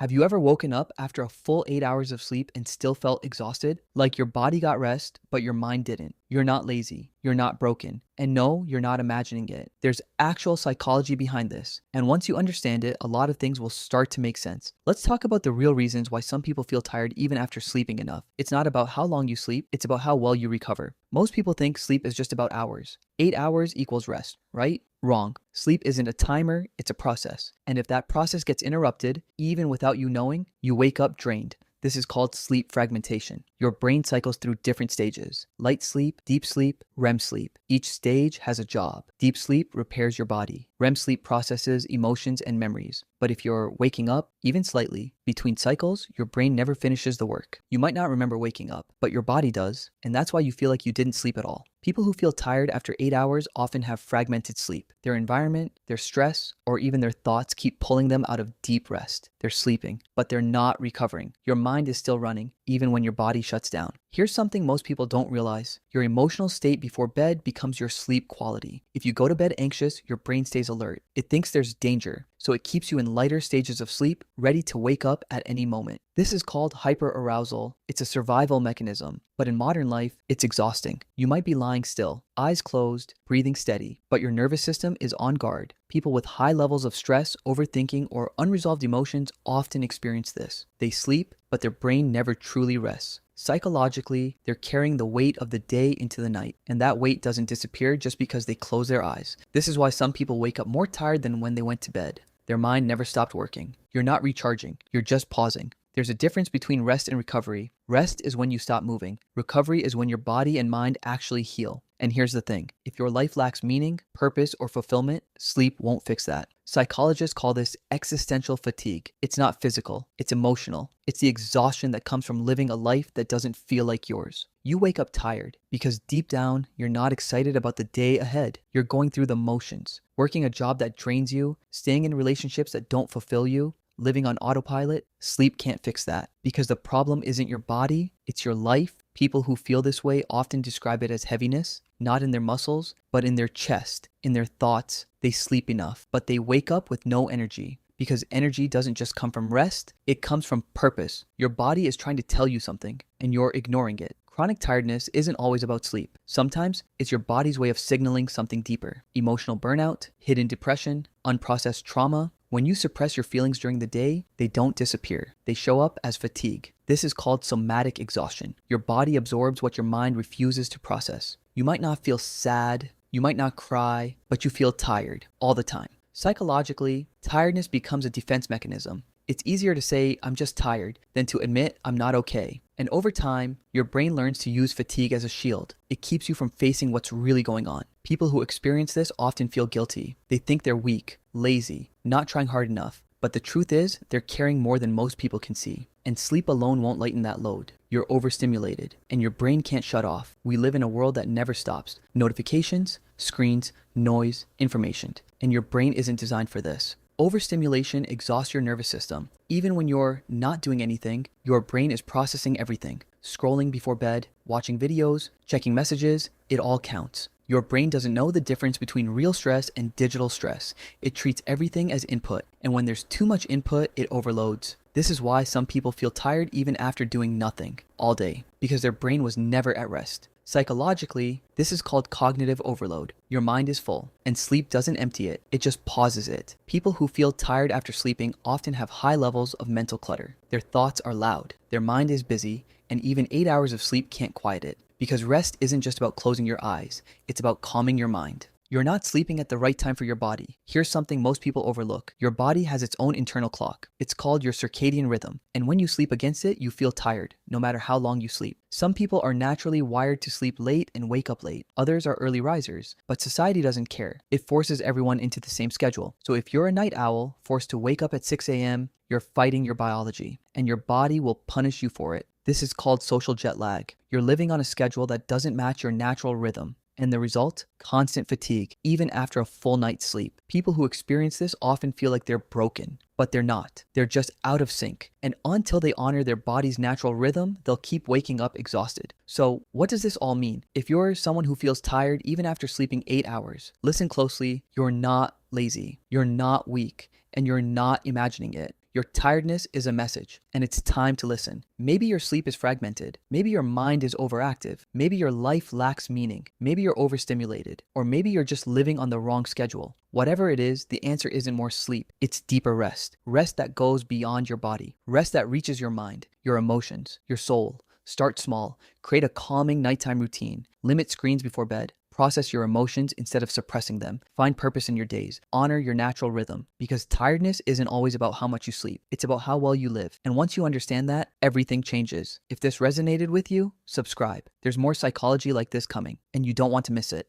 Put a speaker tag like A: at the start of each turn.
A: Have you ever woken up after a full 8 hours of sleep and still felt exhausted? Like your body got rest, but your mind didn't. You're not lazy. You're not broken. And no, you're not imagining it. There's actual psychology behind this. And once you understand it, a lot of things will start to make sense. Let's talk about the real reasons why some people feel tired even after sleeping enough. It's not about how long you sleep, it's about how well you recover. Most people think sleep is just about hours. 8 hours equals rest, right? Wrong. Sleep isn't a timer, it's a process. And if that process gets interrupted, even without you knowing, you wake up drained. This is called sleep fragmentation. Your brain cycles through different stages: light sleep, deep sleep, REM sleep. Each stage has a job. Deep sleep repairs your body. REM sleep processes emotions and memories. But if you're waking up, even slightly, between cycles, your brain never finishes the work. You might not remember waking up, but your body does, and that's why you feel like you didn't sleep at all. People who feel tired after 8 hours often have fragmented sleep. Their environment, their stress, or even their thoughts keep pulling them out of deep rest. They're sleeping, but they're not recovering. Your mind is still running, even when your body shuts down. Here's something most people don't realize. Your emotional state before bed becomes your sleep quality. If you go to bed anxious, your brain stays alert. It thinks there's danger, so it keeps you in lighter stages of sleep, ready to wake up at any moment. This is called hyperarousal. It's a survival mechanism, but in modern life, it's exhausting. You might be lying still, eyes closed, breathing steady, but your nervous system is on guard. People with high levels of stress, overthinking, or unresolved emotions often experience this. They sleep, but their brain never truly rests. Psychologically, they're carrying the weight of the day into the night, and that weight doesn't disappear just because they close their eyes. This is why some people wake up more tired than when they went to bed. Their mind never stopped working. You're not recharging, you're just pausing. There's a difference between rest and recovery. Rest is when you stop moving. Recovery is when your body and mind actually heal. And here's the thing: if your life lacks meaning, purpose, or fulfillment, sleep won't fix that. Psychologists call this existential fatigue. It's not physical, it's emotional. It's the exhaustion that comes from living a life that doesn't feel like yours. You wake up tired because deep down, you're not excited about the day ahead. You're going through the motions, working a job that drains you, staying in relationships that don't fulfill you, living on autopilot. Sleep can't fix that, because the problem isn't your body, it's your life. People who feel this way often describe it as heaviness, not in their muscles, but in their chest, in their thoughts. They sleep enough, but they wake up with no energy. Because energy doesn't just come from rest, it comes from purpose. Your body is trying to tell you something, and you're ignoring it. Chronic tiredness isn't always about sleep. Sometimes it's your body's way of signaling something deeper. Emotional burnout, hidden depression, unprocessed trauma. When you suppress your feelings during the day, they don't disappear. They show up as fatigue. This is called somatic exhaustion. Your body absorbs what your mind refuses to process. You might not feel sad, you might not cry, but you feel tired all the time. Psychologically, tiredness becomes a defense mechanism. It's easier to say, "I'm just tired," than to admit, "I'm not okay." And over time, your brain learns to use fatigue as a shield. It keeps you from facing what's really going on. People who experience this often feel guilty. They think they're weak, lazy, not trying hard enough. But the truth is, they're carrying more than most people can see. And sleep alone won't lighten that load. You're overstimulated, and your brain can't shut off. We live in a world that never stops. Notifications, screens, noise, information. And your brain isn't designed for this. Overstimulation exhausts your nervous system. Even when you're not doing anything, your brain is processing everything. Scrolling before bed, watching videos, checking messages, it all counts. Your brain doesn't know the difference between real stress and digital stress. It treats everything as input, and when there's too much input, it overloads. This is why some people feel tired even after doing nothing all day, because their brain was never at rest. Psychologically, this is called cognitive overload. Your mind is full, and sleep doesn't empty it, it just pauses it. People who feel tired after sleeping often have high levels of mental clutter. Their thoughts are loud, their mind is busy, and even 8 hours of sleep can't quiet it. Because rest isn't just about closing your eyes, it's about calming your mind. You're not sleeping at the right time for your body. Here's something most people overlook. Your body has its own internal clock. It's called your circadian rhythm. And when you sleep against it, you feel tired, no matter how long you sleep. Some people are naturally wired to sleep late and wake up late. Others are early risers. But society doesn't care. It forces everyone into the same schedule. So if you're a night owl, forced to wake up at 6 a.m., you're fighting your biology. And your body will punish you for it. This is called social jet lag. You're living on a schedule that doesn't match your natural rhythm. And the result? Constant fatigue, even after a full night's sleep. People who experience this often feel like they're broken, but they're not. They're just out of sync. And until they honor their body's natural rhythm, they'll keep waking up exhausted. So what does this all mean? If you're someone who feels tired even after sleeping 8 hours, listen closely. You're not lazy. You're not weak. And you're not imagining it. Your tiredness is a message, and it's time to listen. Maybe your sleep is fragmented. Maybe your mind is overactive. Maybe your life lacks meaning. Maybe you're overstimulated. Or maybe you're just living on the wrong schedule. Whatever it is, the answer isn't more sleep. It's deeper rest. Rest that goes beyond your body. Rest that reaches your mind, your emotions, your soul. Start small. Create a calming nighttime routine. Limit screens before bed. Process your emotions instead of suppressing them. Find purpose in your days. Honor your natural rhythm. Because tiredness isn't always about how much you sleep. It's about how well you live. And once you understand that, everything changes. If this resonated with you, subscribe. There's more psychology like this coming, and you don't want to miss it.